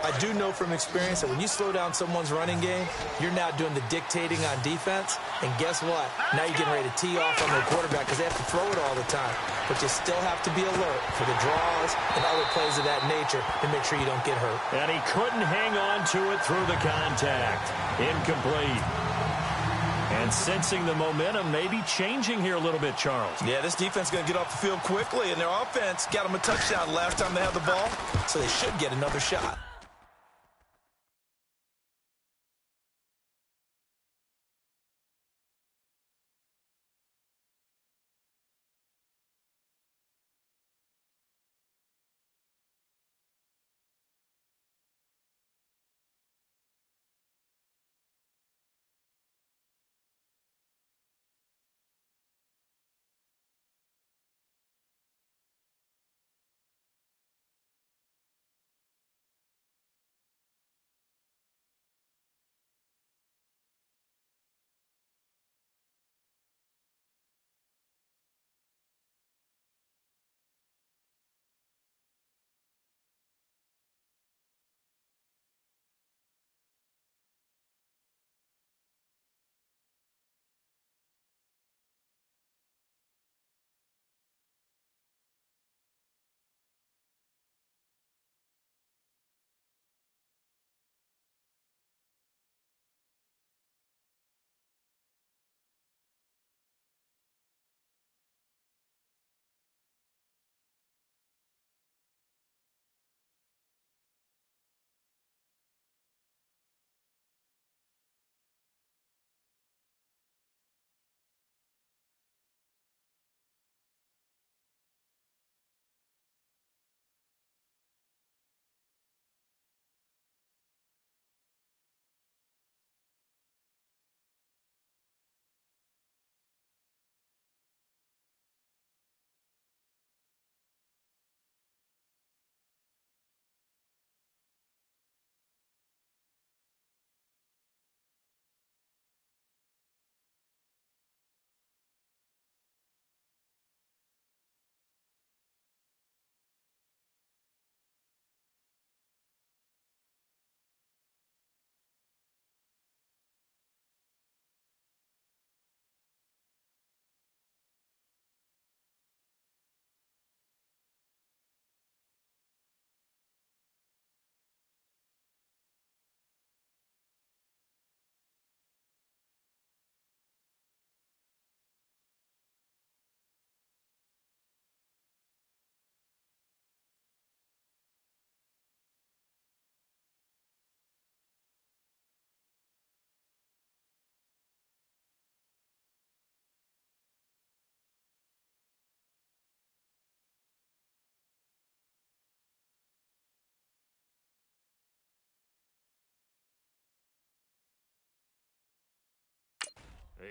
Speaker 1: I do know from experience that when you slow down someone's running game, you're now doing the dictating on defense. And guess what? Now you're getting ready to tee off on their quarterback because they have to throw it all the time. But you still have to be alert for the draws and other plays of that nature to make sure you don't get hurt.
Speaker 2: And he couldn't hang on to it through the contact. Incomplete. And sensing the momentum maybe changing here a little bit, Charles.
Speaker 5: Yeah, this defense is going to get off the field quickly, and their offense got them a touchdown last time they had the ball,
Speaker 1: so they should get another shot.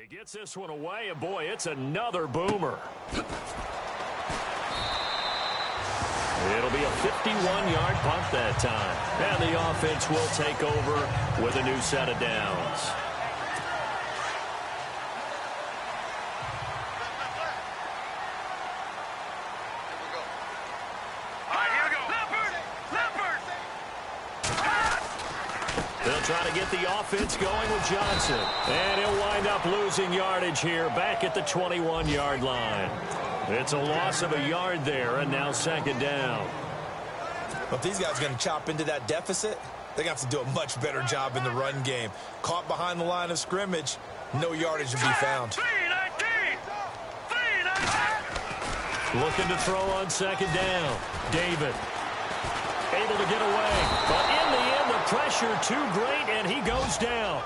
Speaker 2: He gets this one away, and boy, it's another boomer. It'll be a 51-yard punt that time. And the offense will take over with a new set of downs. They'll try to get the offense going with Johnson. And he'll wind up losing yardage here back at the 21-yard line. It's a loss of a yard there, and now second down.
Speaker 5: Well, if these guys are going to chop into that deficit, they're going to have to do a much better job in the run game. Caught behind the line of scrimmage, no yardage to be found.
Speaker 2: Looking to throw on second down. David able to get away, but in the end, the pressure too great, and he goes down.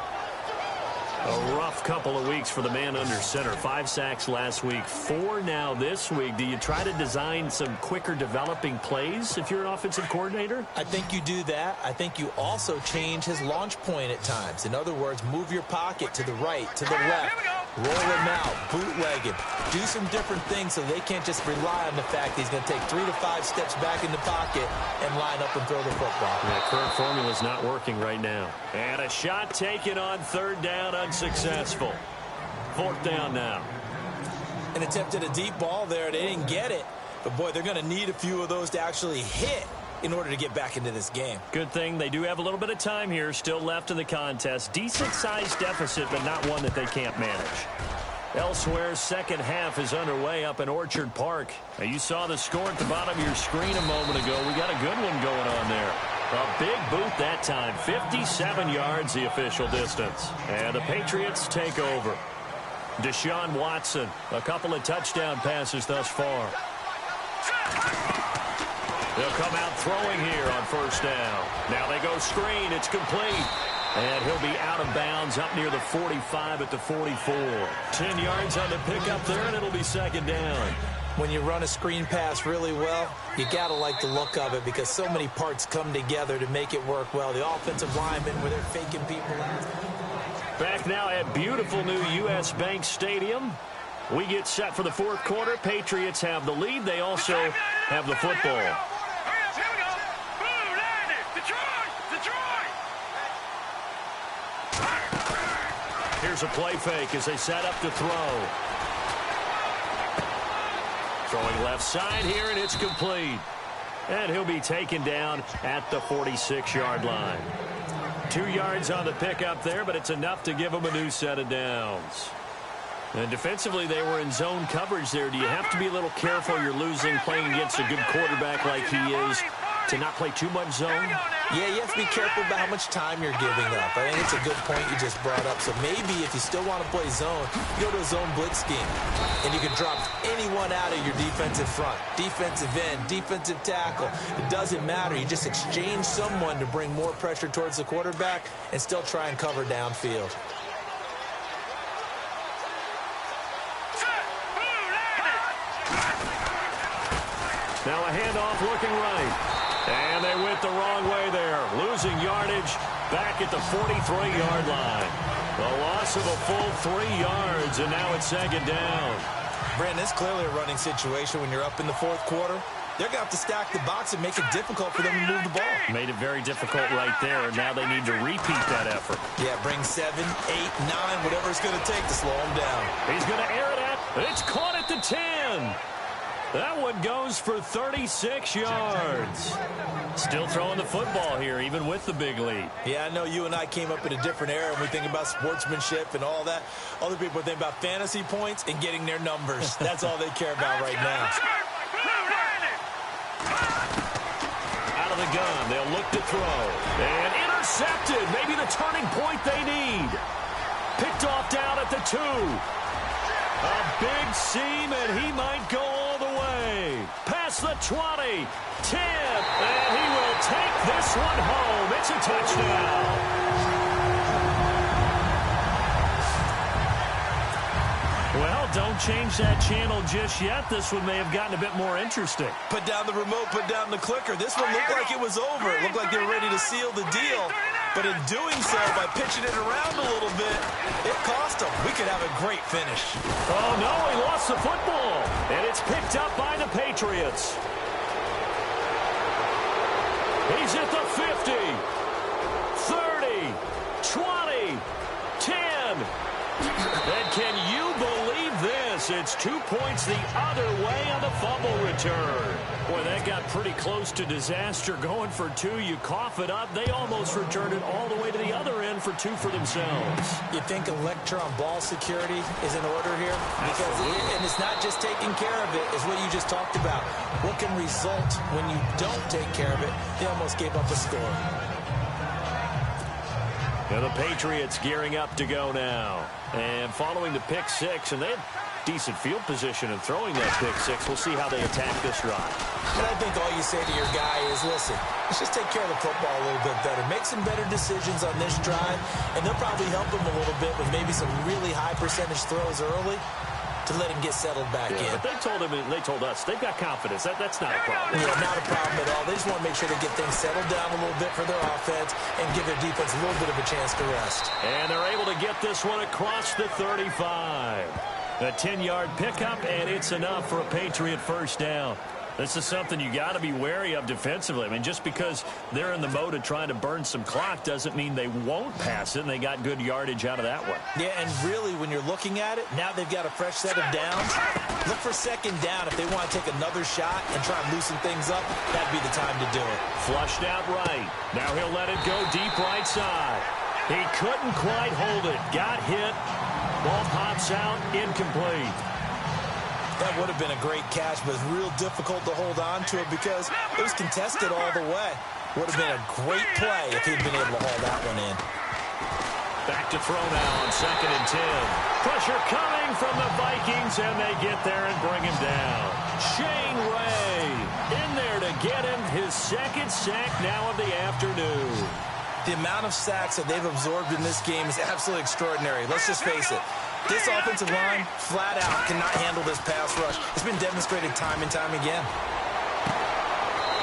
Speaker 2: A rough couple of weeks for the man under center. 5 sacks last week, 4 now this week. Do you try to design some quicker developing plays if you're an offensive coordinator?
Speaker 1: I think you do that. I think you also change his launch point at times. In other words, move your pocket to the right, to the left. Roll him out, bootleg him. Do some different things so they can't just rely on the fact that he's going to take 3 to 5 steps back in the pocket and line up and throw the football.
Speaker 2: That current formula is not working right now. And a shot taken on third down, unsuccessful. Fourth down now.
Speaker 1: And attempted a deep ball there. They didn't get it. But, boy, they're going to need a few of those to actually hit
Speaker 5: in order to get back into this game.
Speaker 2: Good thing they do have a little bit of time here still left in the contest. Decent-sized deficit, but not one that they can't manage. Elsewhere, second half is underway up in Orchard Park. Now, you saw the score at the bottom of your screen a moment ago. We got a good one going on there. A big boot that time. 57 yards the official distance. And the Patriots take over. Deshaun Watson, a couple of touchdown passes thus far. They'll come out throwing here on first down. Now they go screen. It's complete. And he'll be out of bounds up near the 45 at the 44. 10 yards on the pickup there, and it'll be second down.
Speaker 1: When you run a screen pass really well, you got to like the look of it because so many parts come together to make it work well. The offensive linemen, where they're faking people out.
Speaker 2: Back now at beautiful new U.S. Bank Stadium. We get set for the fourth quarter. Patriots have the lead. They also have the football.
Speaker 3: Here we go. Boom, landed. Detroit.
Speaker 2: Here's a play fake as they set up to throw. Throwing left side here, and it's complete. And he'll be taken down at the 46-yard line. 2 yards on the pickup there, but it's enough to give them a new set of downs. And defensively, they were in zone coverage there. Do you have to be a little careful? You're losing playing against a good quarterback like he is to not play too much zone?
Speaker 1: Yeah, you have to be careful about how much time you're giving up. I think it's a good point you just brought up. So maybe if you still want to play zone, you go to a zone blitz scheme. And you can drop anyone out of your defensive front. Defensive end, defensive tackle. It doesn't matter. You just exchange someone to bring more pressure towards the quarterback and still try and cover downfield.
Speaker 2: Now a handoff looking right. And they went the wrong way there. Losing yardage back at the 43-yard line. The loss of a full 3 yards, and now it's second down.
Speaker 5: Brandon, it's clearly a running situation when you're up in the fourth quarter. They're going to have to stack the box and make it difficult for them to move the ball.
Speaker 2: Made it very difficult right there, and now they need to repeat that effort.
Speaker 5: Yeah, bring 7, 8, 9, whatever it's going to take to slow them down.
Speaker 2: He's going to air it out. It's caught at the 10. That one goes for 36 yards. Still throwing the football here, even with the big lead.
Speaker 5: Yeah, I know you and I came up in a different era, and we think about sportsmanship and all that. Other people think about fantasy points and getting their numbers. That's all they care about right now.
Speaker 2: Out of the gun, they'll look to throw. And intercepted. Maybe the turning point they need. Picked off down at the 2. A big seam, and he might go all the way. Past the 20, 10, and he will take this one home. It's a touchdown. Well, don't change that channel just yet. This one may have gotten a bit more interesting.
Speaker 5: Put down the remote, put down the clicker. This one looked like it was over. It looked like they were ready to seal the deal. But in doing so, by pitching it around a little bit, it cost them. We could have a great finish.
Speaker 2: Oh, no, he lost the football. And it's picked up by the Patriots. He's at the 50, 30, 20, 10. And can you believe this? It's 2 points the other way on the fumble return. Boy, that got pretty close to disaster. Going for 2, you cough it up. They almost returned it all the way to the other end for 2 for themselves.
Speaker 1: You think electron ball security is in order here? And it's not just taking care of it, it's what you just talked about. What can result when you don't take care of it? They almost gave up a score.
Speaker 2: Now the Patriots gearing up to go now. And following the pick 6, and they had decent field position in throwing that pick 6. We'll see how they attack this drive.
Speaker 1: And I think all you say to your guy is, listen, let's just take care of the football a little bit better. Make some better decisions on this drive, and they'll probably help him a little bit with maybe some really high percentage throws early to let him get settled back in.
Speaker 2: But they told him, and they told us, they've got confidence. That's not a problem.
Speaker 1: Yeah, not a problem at all. They just want to make sure they get things settled down a little bit for their offense and give their defense a little bit of a chance to rest.
Speaker 2: And they're able to get this one across the 35. A 10-yard pickup, and it's enough for a Patriot first down. This is something you got to be wary of defensively. I mean, just because they're in the mode of trying to burn some clock doesn't mean they won't pass it, and they got good yardage out of that one.
Speaker 1: Yeah, and really, when you're looking at it, now they've got a fresh set of downs. Look for second down. If they want to take another shot and try and loosen things up, that'd be the time to do it.
Speaker 2: Flushed out right. Now he'll let it go deep right side. He couldn't quite hold it. Got hit. Ball pops out. Incomplete.
Speaker 1: That would have been a great catch, but it's real difficult to hold on to it because it was contested all the way. Would have been a great play if he'd been able to haul that one in.
Speaker 2: Back to throw now on 2nd and 10. Pressure coming from the Vikings, and they get there and bring him down. Shane Ray in there to get him his second sack now of the afternoon.
Speaker 1: The amount of sacks that they've absorbed in this game is absolutely extraordinary. Let's just face it. This offensive line, flat out, cannot handle this pass rush. It's been demonstrated time and time again.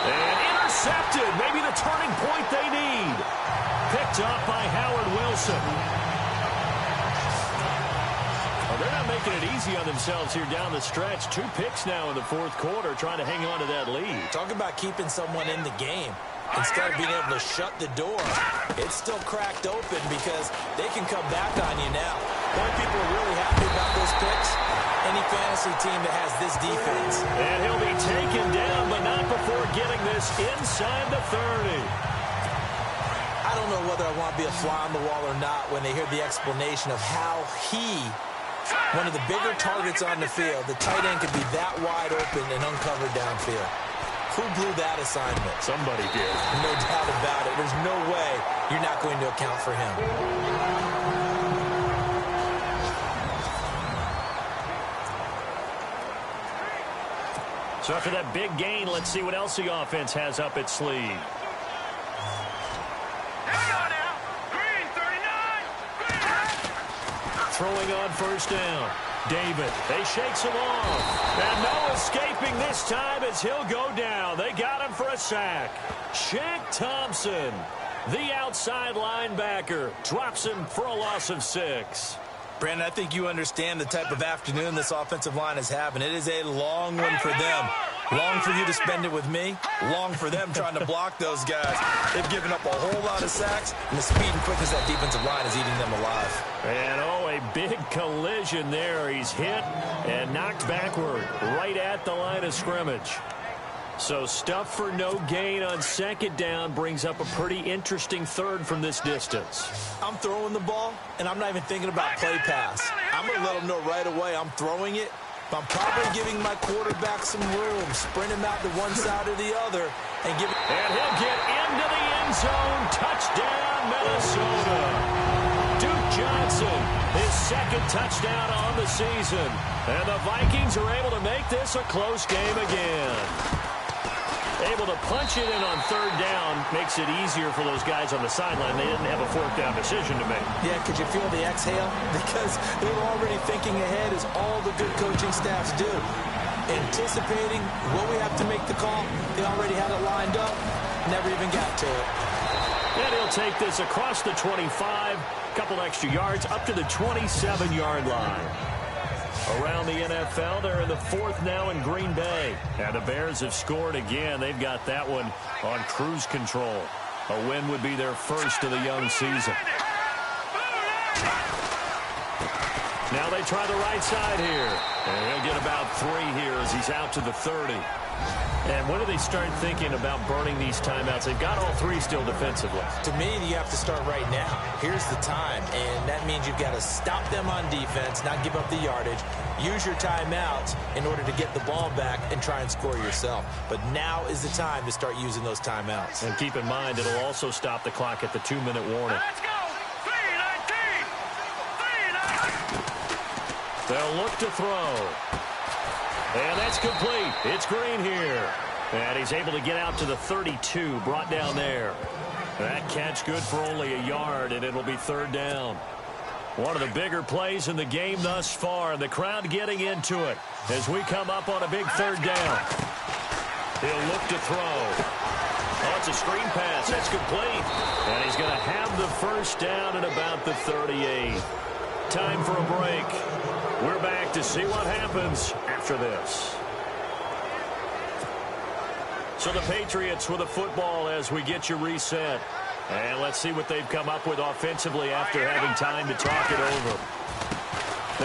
Speaker 2: And intercepted. Maybe the turning point they need. Picked up by Howard Wilson. Well, they're not making it easy on themselves here down the stretch. 2 picks now in the 4th quarter, trying to hang on to that lead.
Speaker 1: Talk about keeping someone in the game. Instead of being able to shut the door, it's still cracked open because they can come back on you now. One people are really happy about those picks. Any fantasy team that has this defense.
Speaker 2: And he'll be taken down, but not before getting this inside the 30.
Speaker 1: I don't know whether I want to be a fly on the wall or not when they hear the explanation of how one of the bigger targets on the field, the tight end could be that wide open and uncovered downfield. Who blew that assignment?
Speaker 2: Somebody did.
Speaker 1: No doubt about it. There's no way you're not going to account for him.
Speaker 2: So after that big gain, let's see what else the offense has up its sleeve.
Speaker 3: Here we go now. Green, 39.
Speaker 2: Throwing on 1st down. David, they shakes him off. And no escaping this time as he'll go down. They got him for a sack. Shaq Thompson, the outside linebacker, drops him for a loss of 6.
Speaker 1: Brandon, I think you understand the type of afternoon this offensive line is having. It is a long one for them. Long for you to spend it with me. Long for them trying to block those guys. They've given up a whole lot of sacks, and the speed and quickness of that defensive line is eating them alive.
Speaker 2: And, a big collision there. He's hit and knocked backward right at the line of scrimmage. So stuff for no gain on 2nd down brings up a pretty interesting 3rd from this distance.
Speaker 1: I'm throwing the ball, and I'm not even thinking about play pass. I'm going to let them know right away I'm throwing it, but I'm probably giving my quarterback some room, sprint him out to one side or the other, and give it.
Speaker 2: And he'll get into the end zone. Touchdown, Minnesota. Duke Johnson, his 2nd touchdown on the season. And the Vikings are able to make this a close game again. Able to punch it in on 3rd down makes it easier for those guys on the sideline. They didn't have a 4th down decision to make.
Speaker 1: Yeah, could you feel the exhale? Because they were already thinking ahead, as all the good coaching staffs do. Anticipating, will we have to make the call? They already had it lined up, never even got to it.
Speaker 2: And he'll take this across the 25, couple extra yards, up to the 27-yard line. Around the NFL, they're in the 4th now in Green Bay. And the Bears have scored again. They've got that one on cruise control. A win would be their first of the young season. Now they try the right side here. And he'll get about 3 here as he's out to the 30. And when do they start thinking about burning these timeouts? They've got all 3 still defensively.
Speaker 1: To me, you have to start right now. Here's the time, and that means you've got to stop them on defense, not give up the yardage, use your timeouts in order to get the ball back and try and score yourself. But now is the time to start using those timeouts.
Speaker 2: And keep in mind, it'll also stop the clock at the 2-minute warning.
Speaker 3: Let's go. 3-19. 3-19.
Speaker 2: They'll look to throw. And that's complete. It's Green here. And he's able to get out to the 32, brought down there. That catch good for only a yard, and it'll be 3rd down. One of the bigger plays in the game thus far, and the crowd getting into it as we come up on a big 3rd down. He'll look to throw. Oh, it's a screen pass. That's complete. And he's going to have the 1st down at about the 38. Time for a break. We're back to see what happens after this. So the Patriots with a football as we get you reset. And let's see what they've come up with offensively after having time to talk it over.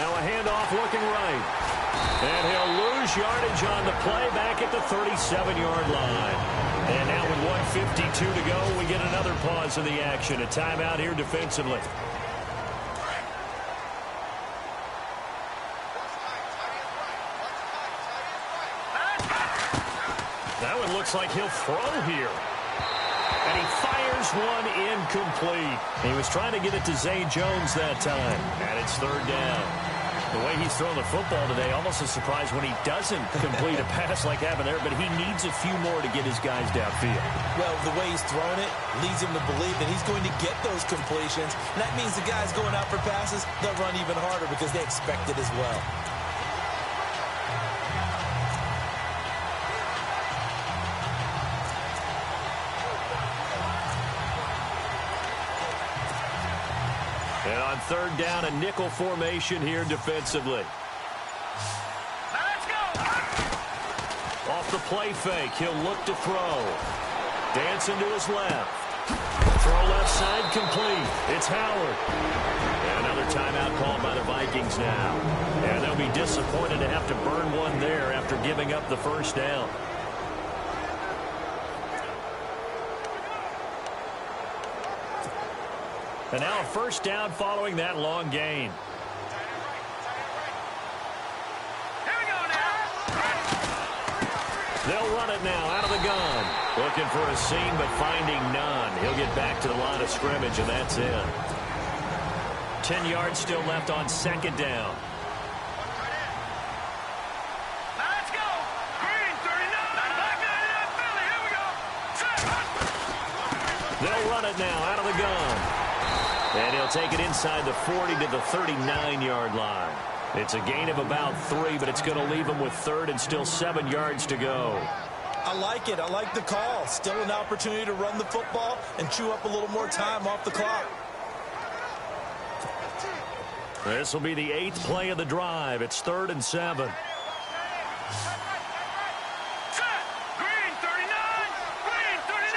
Speaker 2: Now a handoff looking right. And he'll lose yardage on the play back at the 37-yard line. And now with 1:52 to go, we get another pause in the action. A timeout here defensively. That one looks like he'll throw here. And he fires one incomplete. He was trying to get it to Zay Jones that time. And it's third down. The way he's throwing the football today, almost a surprise when he doesn't complete a pass like happened there, but he needs a few more to get his guys downfield.
Speaker 1: Well, the way he's throwing it leads him to believe that he's going to get those completions. And that means the guys going out for passes, they'll run even harder because they expect it as well.
Speaker 2: And on third down, a nickel formation here defensively.
Speaker 3: Let's go.
Speaker 2: Off the play fake, he'll look to throw. Dancing to his left. Throw left side complete. It's Howard. And another timeout called by the Vikings now. And they'll be disappointed to have to burn one there after giving up the first down. And now a first down following that long gain.
Speaker 3: Here we go now.
Speaker 2: They'll run it now out of the gun. Looking for a seam, but finding none. He'll get back to the line of scrimmage, and that's it. 10 yards still left on second down.
Speaker 3: Let's go. Green, 39. Back 99, Philly. Here we go. Set.
Speaker 2: They'll run it now out of the gun. And he'll take it inside the 40 to the 39-yard line. It's a gain of about 3, but it's going to leave him with third and still 7 yards to go.
Speaker 1: I like it. I like the call. Still an opportunity to run the football and chew up a little more time off the clock.
Speaker 2: This will be the 8th play of the drive. It's 3rd and 7.
Speaker 3: Set. Green, 39. Green, 39.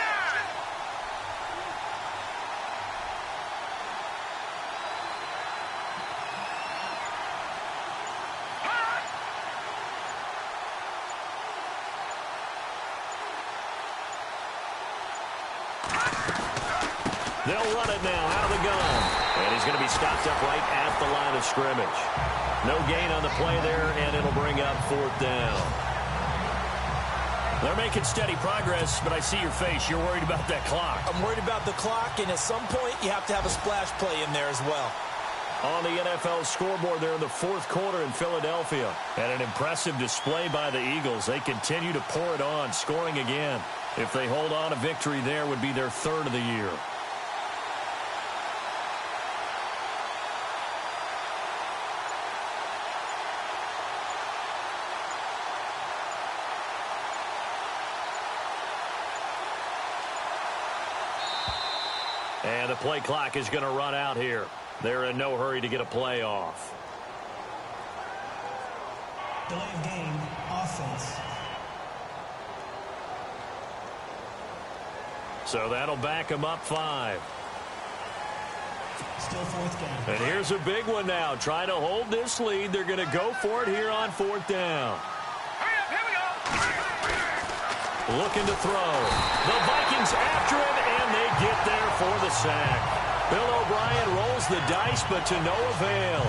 Speaker 2: They'll run it now out of the gun. And he's going to be stopped up right at the line of scrimmage. No gain on the play there, and it'll bring up 4th down. They're making steady progress, but I see your face. You're worried about that clock.
Speaker 1: I'm worried about the clock, and at some point, you have to have a splash play in there as well.
Speaker 2: On the NFL scoreboard there in the 4th quarter in Philadelphia. And an impressive display by the Eagles. They continue to pour it on, scoring again. If they hold on, a victory there would be their 3rd of the year. And the play clock is going to run out here. They're in no hurry to get a play off.
Speaker 4: Delay of game, offense.
Speaker 2: So that'll back them up 5.
Speaker 4: Still 4th down.
Speaker 2: And here's a big one now. Trying to hold this lead. They're going to go for it here on 4th down.
Speaker 3: Hurry up. Here we go.
Speaker 2: Looking to throw. The Vikings after him, and they get there for the sack. Bill O'Brien rolls the dice, but to no avail.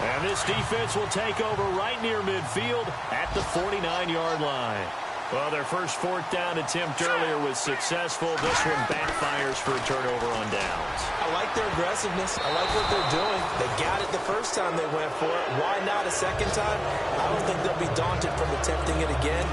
Speaker 2: And this defense will take over right near midfield at the 49-yard line. Well, their first 4th down attempt earlier was successful. This one backfires for a turnover on downs.
Speaker 1: I like their aggressiveness. I like what they're doing. They got it the first time they went for it. Why not a second time? I don't think they'll be daunted from attempting it again.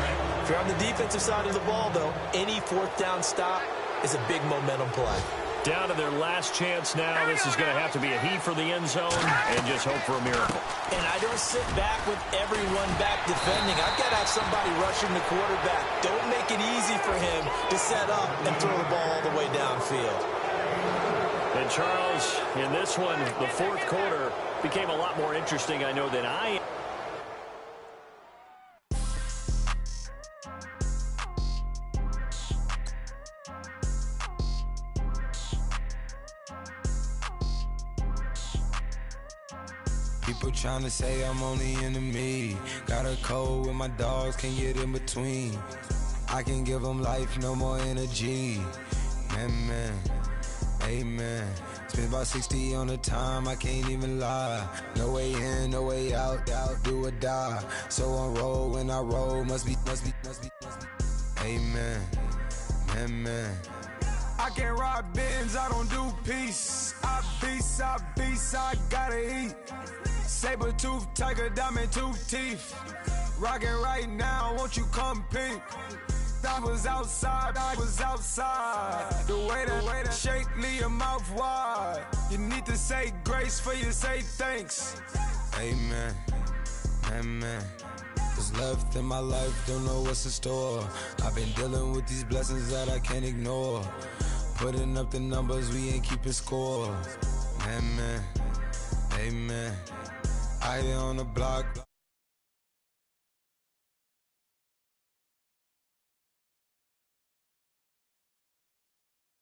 Speaker 1: If you're on the defensive side of the ball, though, any 4th down stop is a big momentum play.
Speaker 2: Down to their last chance now. This is going to have to be a heave for the end zone and just hope for a miracle.
Speaker 1: And I don't sit back with everyone back defending. I've got to have somebody rushing the quarterback. Don't make it easy for him to set up and throw the ball all the way downfield.
Speaker 2: And Charles, in this one, the 4th quarter became a lot more interesting, I know, than I am.
Speaker 6: Tryna say I'm only into me. Got a code with my dogs, can't get in between. I can give them life, no more energy. Man, amen. Spent about 60 on the time, I can't even lie. No way in, no way out, do or die. So on roll when I roll, must be. Amen, man. I can't ride Benz, I don't do peace. I beast, I gotta eat. Saber tooth, tiger, diamond tooth teeth. Rockin' right now, won't you come peek? I was outside. The way that shake, leave your mouth wide. You need to say grace for you say thanks. Amen, what's left in my life, don't know what's in store. I've been dealing with these blessings that I can't ignore. Putting up the numbers, we ain't keeping score. Amen. I on the block.